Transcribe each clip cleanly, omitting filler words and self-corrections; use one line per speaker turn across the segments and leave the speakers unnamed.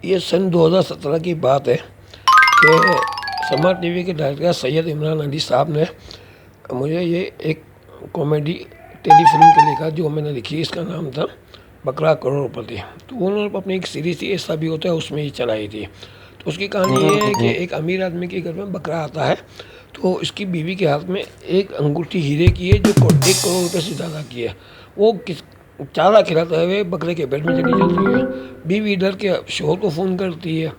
یہ سن 2017 کی بات ہے کہ سماج ٹی وی کے ڈائریکٹر سید عمران علی صاحب نے مجھے یہ ایک کامیڈی ٹیلی فلم کے لکھا جو میں نے لکھی. اس کا نام تھا بکرا کروڑ پتی. تو انہوں نے اپنی ایک سیریز تھی ایسا بھی ہوتا ہے اس میں ہی چلائی تھی. تو اس کی کہانی یہ ہے کہ ایک امیر آدمی کے گھر میں بکرا آتا ہے تو اس کی بیوی کے ہاتھ میں ایک انگوٹھی ہیرے کی ہے جو 1 کروڑ روپے سے زیادہ کی ہے. وہ چارہ کھلاتے ہوئے بکرے کے پیٹ میں چلی جاتی ہے. بیوی ڈر کے شوہر کو فون کرتی ہے.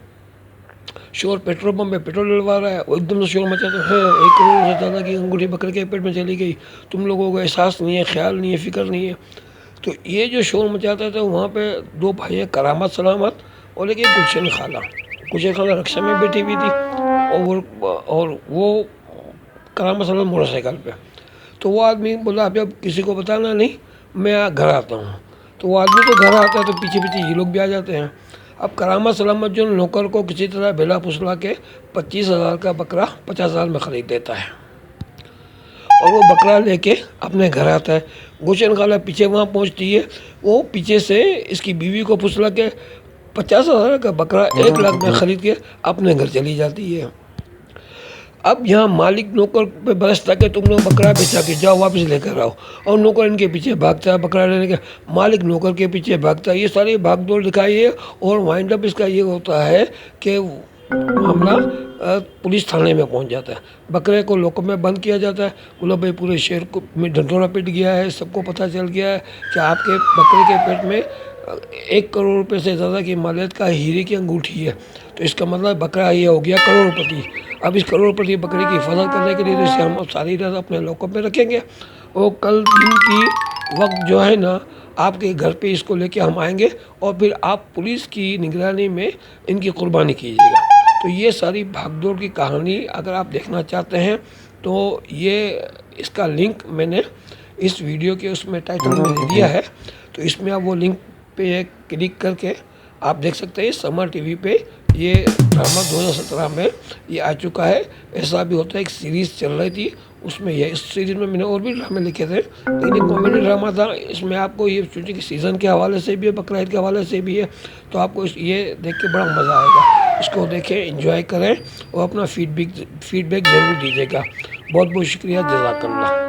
شوہر پیٹرول پمپ پہ پیٹرول ڈلوا رہا ہے. وہ ایک دم سے شور مچاتا ہے 1 کروڑ سے زیادہ کی انگوٹھی بکرے کے پیٹ میں چلی گئی, تم لوگوں کو احساس نہیں ہے, خیال نہیں ہے, فکر نہیں ہے. تو یہ جو شور مچاتا تھا وہاں پہ 2 بھائی کرامت سلامت اور ایک گلشن خالہ رکشا میں بیٹھی ہوئی تھی اور وہ کرامت سلامت موٹر سائیکل پہ. تو وہ آدمی بولا اب جب کسی کو بتانا نہیں, میں گھر آتا ہوں. تو وہ آدمی تو گھر آتا ہے تو پیچھے پیچھے یہ لوگ بھی آ جاتے ہیں. اب کرامت سلامت جو نوکر کو کسی طرح بھیلا پھسلا کے 25,000 کا بکرا 50,000 میں خرید دیتا ہے اور وہ بکرا لے کے اپنے گھر آتا ہے. گلشن خالہ پیچھے وہاں پہنچتی ہے. وہ پیچھے سے اس کی بیوی کو پھسلا کے 50,000 کا بکرا 1 لاکھ میں خرید کے اپنے گھر چلی جاتی ہے. اب یہاں مالک نوکر پہ برستا کہ تم نے بکرا بیچا کے جاؤ واپس لے کر آؤ, اور نوکر ان کے پیچھے بھاگتا ہے بکرا لینے کے. مالک نوکر کے پیچھے بھاگتا ہے. یہ ساری بھاگ دوڑ دکھائی ہے اور وائنڈ اپ اس کا یہ ہوتا ہے کہ معاملہ پولیس تھانے میں پہنچ جاتا ہے. بکرے کو لوک میں بند کیا جاتا ہے. بولا بھائی پورے شہر کو میں ڈھنڈورا پٹ گیا ہے, سب کو پتہ چل گیا ہے کہ آپ کے بکرے کے پیٹ میں 1 کروڑ روپے سے زیادہ کی مالیت کا ہیرے کی انگوٹھی ہے. تو اس کا مطلب بکرا یہ ہو گیا کروڑ پتی. اب اس کروڑ پتی بکرے کی حفاظت کرنے کے لیے اسے ہم ساری رات اپنے لاک میں رکھیں گے اور کل دن کی وقت جو ہے نا آپ کے گھر پہ اس کو لے کے ہم آئیں گے اور پھر آپ پولیس کی نگرانی میں ان کی قربانی کیجیے گا. تو یہ ساری بھاگ دوڑ کی کہانی اگر آپ دیکھنا چاہتے ہیں تو یہ اس کا لنک میں نے اس ویڈیو کے اس میں ٹائٹل میں دے دیا ہے. تو اس میں آپ وہ لنک پہ کلک کر کے آپ دیکھ سکتے ہیں. سما ٹی وی پہ یہ ڈرامہ 2017 میں یہ آ چکا ہے. ایسا بھی ہوتا ہے ایک سیریز چل رہی تھی اس میں یہ اس سیریز میں نے اور بھی ڈرامے لکھے تھے لیکن یہ کامیڈی ڈرامہ تھا. اس میں آپ کو یہ چونکہ کہ سیزن کے حوالے سے بھی ہے, بقرہ عید کے حوالے سے بھی ہے, تو آپ کو یہ دیکھ کے بڑا مزہ آئے گا. اس کو دیکھیں, انجوائے کریں اور اپنا فیڈ بیک ضرور دیجیے گا. بہت بہت شکریہ. جزاک اللہ.